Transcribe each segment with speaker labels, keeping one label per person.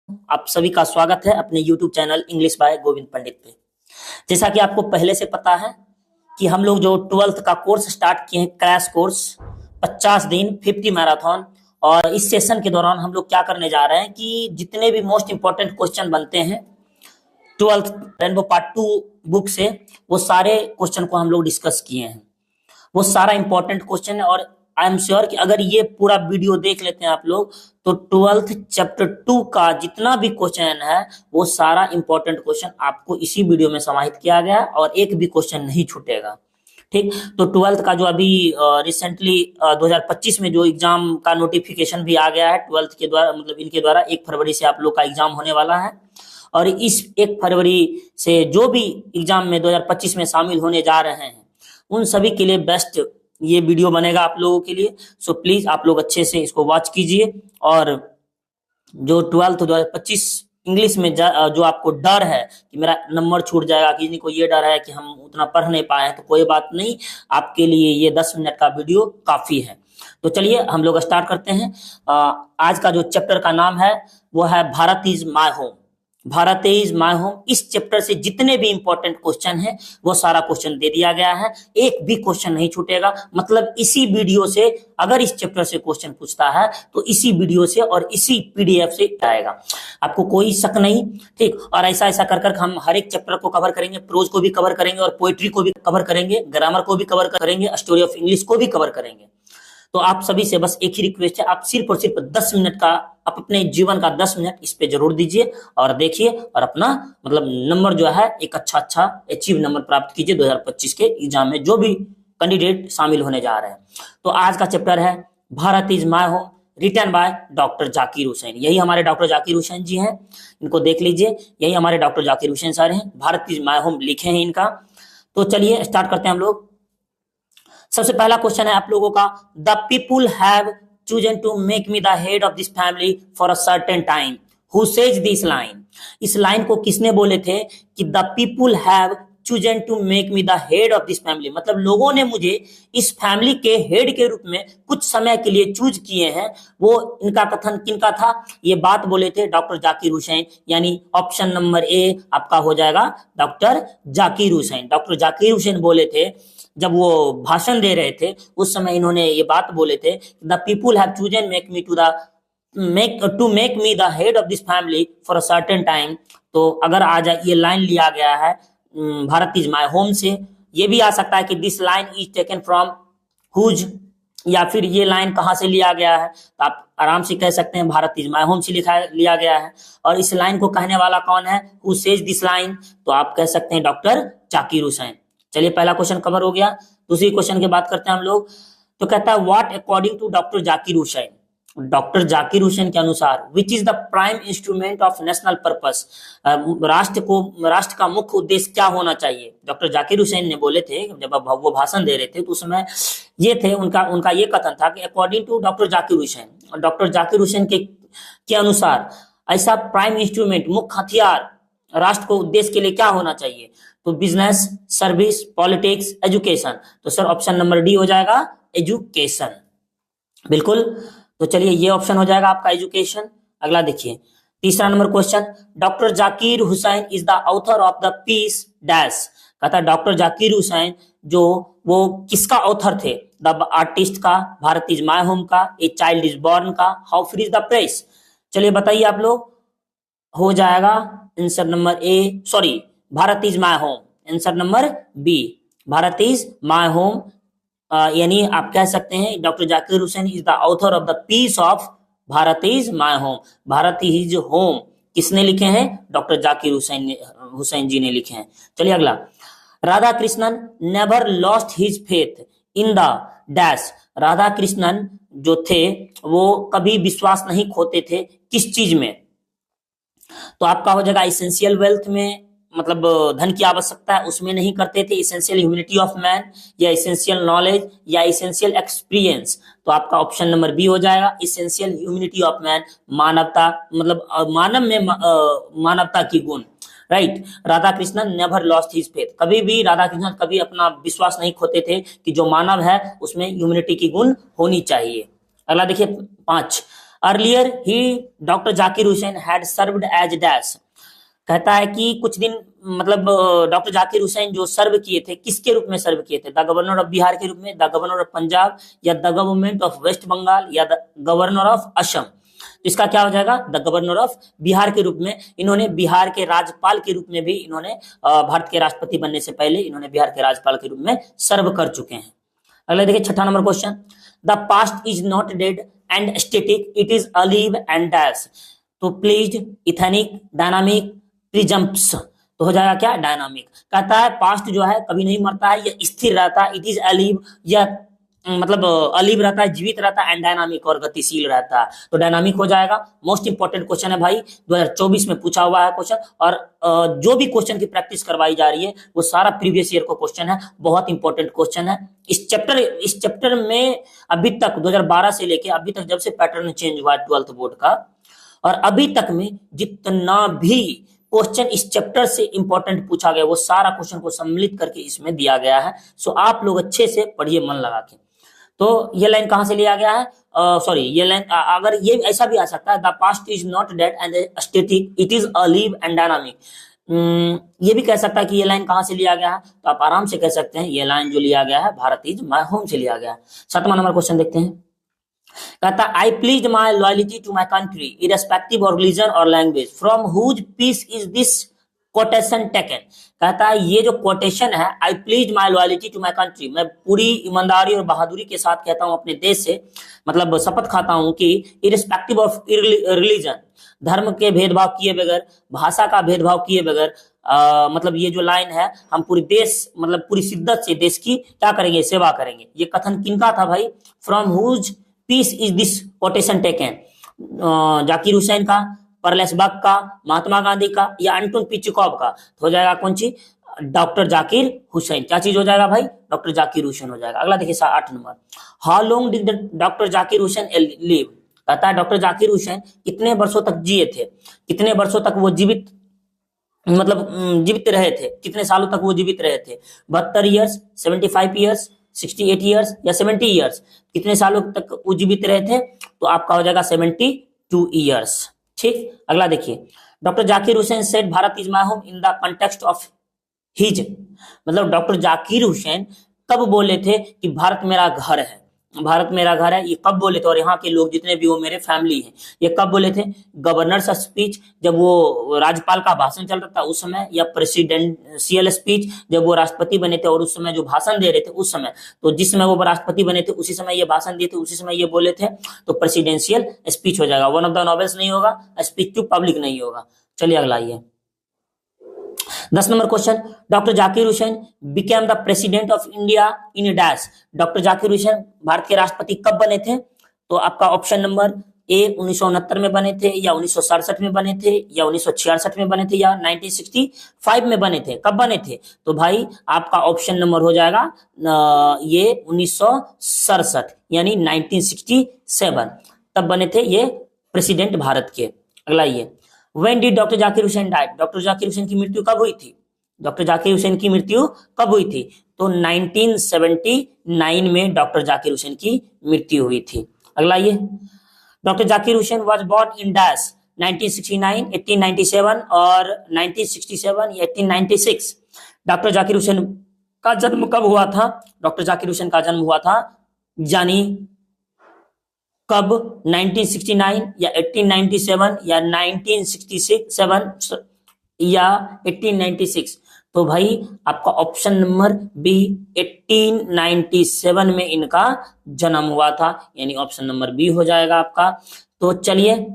Speaker 1: आप सभी का स्वागत है अपने YouTube channel English by Govind Pandit पे। जैसा कि आपको पहले से पता है कि हम लोग जो 12th का कोर्स स्टार्ट किए हैं, क्रैश कोर्स 50 दिन 50 मैराथन। और इस सेशन के दौरान हम लोग क्या करने जा रहे हैं कि जितने भी मोस्ट इंपॉर्टेंट क्वेश्चन बनते हैं 12th रेनबो पार्ट 2 बुक से, वो सारे क्वेश्चन को हम लोग डिस्कस किए हैं। वो सारा इंपॉर्टेंट क्वेश्चन है और आई एम श्योर कि अगर ये पूरा वीडियो देख लेते हैं आप लोग तो 12th चैप्टर 2 का जितना भी क्वेश्चन है वो सारा इंपॉर्टेंट क्वेश्चन आपको इसी वीडियो में समाहित किया गया है और एक भी क्वेश्चन नहीं छूटेगा। ठीक, तो 12th का जो अभी रिसेंटली 2025 में जो एग्जाम का नोटिफिकेशन भी आ गया है 12th के द्वारा, मतलब इनके द्वारा 1 फरवरी से आप लोग का एग्जाम होने वाला है। और इस 1 फरवरी से जो भी एग्जाम में 2025 में शामिल होने जा रहे हैं उन सभी के लिए बेस्ट ये वीडियो बनेगा आप लोगों के लिए। सो प्लीज आप लोग अच्छे से इसको वॉच कीजिए। और जो 12th 2025 इंग्लिश में जो आपको डर है कि मेरा नंबर छूट जाएगा, किसी को ये डर है कि हम उतना पढ़ नहीं पाए हैं, तो कोई बात नहीं, आपके लिए ये 10 मिनट का वीडियो काफी है। तो चलिए हम लोग स्टार्ट करते हैं। आज का जो चैप्टर का नाम है वो है Bharat is my home. Bharat is my home. इस चैप्टर से जितने भी इंपॉर्टेंट क्वेश्चन है वो सारा क्वेश्चन दे दिया गया है, एक भी क्वेश्चन नहीं छूटेगा। मतलब इसी वीडियो से अगर इस चैप्टर से क्वेश्चन पूछता है तो इसी वीडियो से और इसी पीडीएफ से आएगा, आपको कोई शक नहीं। ठीक, और ऐसा ऐसा कर कर हम हर एक चैप्टर को कवर करेंगे, प्रोज को भी कवर करेंगे और पोएट्री को भी कवर करेंगे, ग्रामर को भी कवर करेंगे, स्टोरी ऑफ इंग्लिश को भी कवर करेंगे। तो आप सभी से बस एक ही रिक्वेस्ट है, आप सिर्फ और सिर्फ 10 मिनट का, आप अपने जीवन का 10 मिनट इस पे जरूर दीजिए और देखिए और अपना मतलब नंबर जो है एक अच्छा अचीव नंबर प्राप्त कीजिए 2025 के एग्जाम में जो भी कैंडिडेट शामिल होने जा रहे हैं। तो आज का चैप्टर है Bharat is my home, written by doctor Zakir Hussain. यही हमारे डॉक्टर जाकिर हुसैन जी हैं, इनको देख लीजिए, यही हमारे डॉक्टर जाकिर हुसैन सर हैं, भारत इज माय होम लिखे हैं इनका। तो चलिए स्टार्ट करते हैं हम लोग। सबसे पहला क्वेश्चन है आप लोगों का, the people have chosen to make me the head of this family for a certain time, who says this line. इस लाइन को किसने बोले थे कि the people have chosen to make me the head of this family, मतलब लोगों ने मुझे इस फैमिली के हेड के रूप में कुछ समय के लिए चूज किए हैं। वो इनका कथन किनका था, ये बात बोले थे डॉक्टर जाकिर हुसैन, यानी ऑप्शन नंबर ए आपका हो जाएगा डॉक्टर जाकिर हुसैन। डॉक्टर जाकिर हुसैन बोले थे, जब वो भाषण दे रहे थे उस समय इन्होंने ये बात बोले थे, the people have chosen to make me the head of this family for a certain time. तो अगर आज ये लाइन लिया गया है भारत इज माय होम से, ये भी आ सकता है कि this line is taken from whose, या फिर ये लाइन कहाँ से लिया गया है, तो आप आराम से कह सकते हैं भारत इज माय होम से लिया गया है। और इस लाइन को कहने वाला कौन है, हु सेज दिस लाइन, तो आप कह सकते हैं डॉक्टर जाकिर हुसैन। चलिए पहला क्वेश्चन कवर हो गया। दूसरी क्वेश्चन की बात करते हैं हम लोग। तो कहता है what according to doctor Zakir Hussain, doctor Zakir Hussain के अनुसार which is the prime instrument of national purpose, राष्ट्र का मुख्य उद्देश्य क्या होना चाहिए। डॉक्टर जाकिर हुसैन ने बोले थे, जब वो भाषण दे रहे थे तो उस समय ये थे उनका ये कथन था कि according to doctor Zakir Hussain, doctor Zakir Hussain के अनुसार ऐसा प्राइम इंस्ट्रूमेंट, मुख्य हथियार राष्ट्र को उद्देश्य के लिए क्या होना चाहिए, तो बिजनेस, सर्विस, पॉलिटिक्स, एजुकेशन। तो सर ऑप्शन नंबर डी हो जाएगा एजुकेशन, बिल्कुल। तो चलिए ये ऑप्शन हो जाएगा आपका एजुकेशन। अगला देखिए तीसरा number question, doctor Zakir Hussain is the author of the piece dash. कहता है डॉक्टर जाकिर हुसैन जो वो किसका ऑथर थे, द आर्टिस्ट का, भारत इज माय होम का, ए चाइल्ड इज बॉर्न का, how free is the press. चलिए बताइए आप लोग, हो जाएगा answer number A, sorry Bharat is my home, answer number B Bharat is my home. यानी आप कह सकते हैं doctor Zakir Hussain is the author of the piece of Bharat is my home. Bharat is home किसने लिखे हैं, डॉक्टर जाकिर हुसैन जी ने लिखे हैं। चलिए अगला, Radha Krishnan never lost his faith in the dash. Radha Krishnan जो थे वो कभी विश्वास नहीं खोते थे किस चीज में, तो आपका हो जाएगा इसेंशियल वेल्थ में, मतलब धन की आवश्यकता है उसमें नहीं करते थे, इसेंशियल ह्यूमैनिटी ऑफ मैन, या इसेंशियल नॉलेज, या इसेंशियल एक्सपीरियंस। तो आपका ऑप्शन नंबर बी हो जाएगा इसेंशियल ह्यूमैनिटी ऑफ मैन, मानवता, मतलब मानव में मानवता की गुण, right. Radha Krishnan never lost his faith, कभी भी राधा कृष्णन कभी अपना विश्वास नहीं खोते थे कि जो मानव है उसमें ह्यूमैनिटी की गुण होनी चाहिए। अगला देखिए 5, अर्लियर ही doctor Zakir Hussain had served as dash. कहता है कि कुछ दिन मतलब डॉक्टर जाकिर हुसैन जो सर्व किए थे, किसके रूप में सर्व किए थे? द गवर्नर ऑफ बिहार के रूप में, द गवर्नर ऑफ पंजाब, या the government of West Bengal, या द गवर्नर ऑफ असम। तो इसका क्या हो जाएगा? द गवर्नर ऑफ बिहार के रूप में। इन्होंने बिहार के राज्यपाल के रूप में भी इन्होंने भारत के राष्ट्रपति बनने से पहले इन्होंने बिहार के राज्यपाल के रूप में सर्व कर चुके हैं। अगला देखिए 6ठा number question, the past is not dead and static, it is alive and dash. तो प्लीज्ड, इथेनिक, डायनामिक, प्रिजम्प्स। तो हो जाएगा क्या? डायनामिक। कहता है पास्ट जो है कभी नहीं मरता है, यह स्थिर रहता है, इट इज अलिव, यह मतलब अलिव रहता है, जीवित रहता है, एंड डायनामिक और गतिशील रहता है। तो डायनामिक हो जाएगा। मोस्ट इंपॉर्टेंट क्वेश्चन है भाई, 2024 में पूछा हुआ है क्वेश्चन, और जो भी क्वेश्चन की प्रैक्टिस करवाई जा रही है वो सारा प्रीवियस ईयर का क्वेश्चन है, बहुत इंपॉर्टेंट क्वेश्चन है। इस चैप्टर में अभी तक 2012 से लेके अभी तक, जब से पैटर्न चेंज हुआ है 12th बोर्ड का, और अभी तक में जितना भी क्वेश्चन इस चैप्टर से इंपॉर्टेंट पूछा गया वो सारा क्वेश्चन को सम्मिलित करके इसमें दिया गया है। सो आप लोग अच्छे से पढ़िए मन लगा के। तो ये लाइन कहां से लिया गया है? सॉरी, ये लाइन अगर ये ऐसा भी आ सकता है, the past is not dead and static, it is alive and dynamic. ये भी कह सकता है कि ये लाइन कहां से लिया गया है, तो आप आराम से कह सकते हैं ये लाइन जो लिया गया है भारत इज माय होम से लिया गया है। 7वां नंबर क्वेश्चन देखते हैं। कहता I pledge my loyalty to my country irrespective of religion और language, from whose piece is this quotation taken. कहता है ये जो कोटेशन है, I pledge my loyalty to my country, मैं पूरी ईमानदारी और बहादुरी के साथ कहता हूं अपने देश से, मतलब शपथ खाता हूं कि इरेस्पेक्टिव ऑफ रिलीजन, धर्म के भेदभाव किए बगैर, भाषा का भेदभाव किए बगैर, मतलब ये जो लाइन है, हम पूरी देश मतलब पूरी शिद्दत से देश की क्या करेंगे? सेवा करेंगे। ये कथन किनका था भाई? From whose piece is this quotation taken, Zakir Hussain का, परलेसबर्ग का, महात्मा गांधी का, या अंटोन पिचुकोव का? तो हो जाएगा कौन सी? डॉक्टर जाकिर हुसैन। क्या चीज हो जाएगा भाई? डॉक्टर जाकिर हुसैन हो जाएगा। अगला देखिए 8 number, how long did doctor Zakir Hussain live. कहता है डॉक्टर जाकिर हुसैन कितने वर्षों तक जिए थे, कितने वर्षों तक वो जीवित मतलब जीवित रहे थे, कितने सालों तक वो जीवित रहे थे? 72 ईयर्स, 75 ईयर्स, 68 ईयर्स, या 70 ईयर्स? कितने सालों तक वो जीवित रहे थे? तो आपका हो जाएगा 72 ईयर्स। ठीक, अगला देखिए, doctor Zakir Hussain said Bharat is my home in the context of his, मतलब डॉक्टर जाकिर हुसैन कब बोले थे कि भारत मेरा घर है, भारत मेरा घर है? ये कब बोले थे? और यहाँ के लोग जितने भी वो मेरे फैमिली हैं, ये कब बोले थे? गवर्नर्स स्पीच, जब वो राज्यपाल का भाषण चल रहा था उस समय, या प्रेसिडेंशियल स्पीच जब वो राष्ट्रपति बने थे और उस समय जो भाषण दे रहे थे उस समय? तो जिस समय वो राष्ट्रपति बने थे उसी समय ये भाषण दिए थे, उसी समय ये बोले थे, तो प्रेसिडेंशियल स्पीच हो जाएगा। वन ऑफ द नॉवेल्स नहीं होगा, स्पीच टू पब्लिक नहीं होगा। चलिए अगला आइए 10 number question, doctor Zakir Hussain became the president of India in dash. Doctor Zakir Hussain Bharat के राष्ट्रपति कब बने थे? तो आपका ऑप्शन नंबर ए 1969 में बने थे, या 1967 में बने थे, या 1966 में बने थे, या 1965 में बने थे? कब बने थे? तो भाई आपका ऑप्शन नंबर हो जाएगा ये 1967 यानी 1967 तब बने थे ये प्रेसिडेंट भारत के। अगला ये, When did doctor Zakir Hussain died? Doctor Zakir Hussain की मृत्यु कब हुई थी? डॉक्टर जाकिर हुसैन की मृत्यु कब हुई थी? तो 1979 में डॉक्टर जाकिर हुसैन की मृत्यु हुई थी। अगला ये, doctor Zakir Hussain was born in dash, 1969, 1897 और 1967 या 1896। डॉक्टर जाकिर हुसैन का जन्म कब हुआ था? डॉक्टर जाकिर हुसैन का जन्म हुआ था यानी कब? 1969 या 1897 या 1967 या 1896? तो भाई आपका ऑप्शन नंबर बी 1897 में इनका जन्म हुआ था, यानी ऑप्शन नंबर बी हो जाएगा आपका। तो चलिए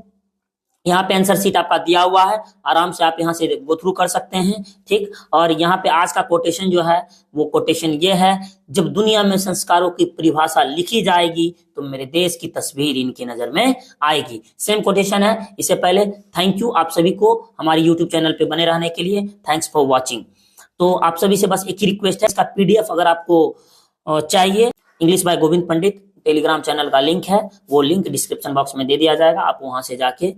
Speaker 1: यहाँ पे आंसर शीट आपका दिया हुआ है, आराम से आप यहाँ से गो थ्रू कर सकते हैं। ठीक, और यहाँ पे आज का कोटेशन जो है वो कोटेशन ये है, जब दुनिया में संस्कारों की परिभाषा लिखी जाएगी तो मेरे देश की तस्वीर इनकी नजर में आएगी। सेम कोटेशन है। इससे पहले थैंक यू आप सभी को हमारे यूट्यूब चैनल पे बने रहने के लिए। Thanks for watching. तो आप सभी से बस एक ही रिक्वेस्ट है, इसका पीडीएफ अगर आपको चाहिए, English by Govind Pandit Telegram channel का लिंक है, वो लिंक डिस्क्रिप्शन बॉक्स में दे दिया जाएगा। आप वहां से जाके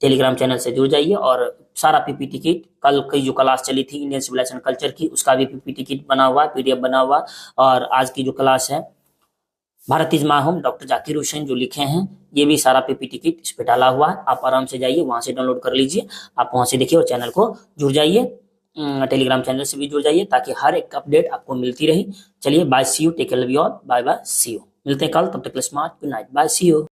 Speaker 1: टेलीग्राम चैनल से जुड़ जाइए और सारा पीपीटी किट, कल की जो क्लास चली थी इंडियन सिविलाइजेशन कल्चर की, उसका भी पीपीटी किट बना हुआ है, पीडीएफ बना हुआ, और आज की जो क्लास है Bharat is my home doctor Zakir Hussain जो लिखे हैं, ये भी सारा पीपीटी किट इस पे डाला हुआ है। आप आराम से जाइए वहां से डाउनलोड कर लीजिए, आप वहां से देखिए और चैनल को जुड़ जाइए, टेलीग्राम चैनल से भी जुड़ जाइए ताकि हर एक अपडेट आपको मिलती रही। चलिए bye, see you, take care, love you all, bye bye, see you. मिलते हैं कल, तब तक के लिए smart, good night, bye, see you.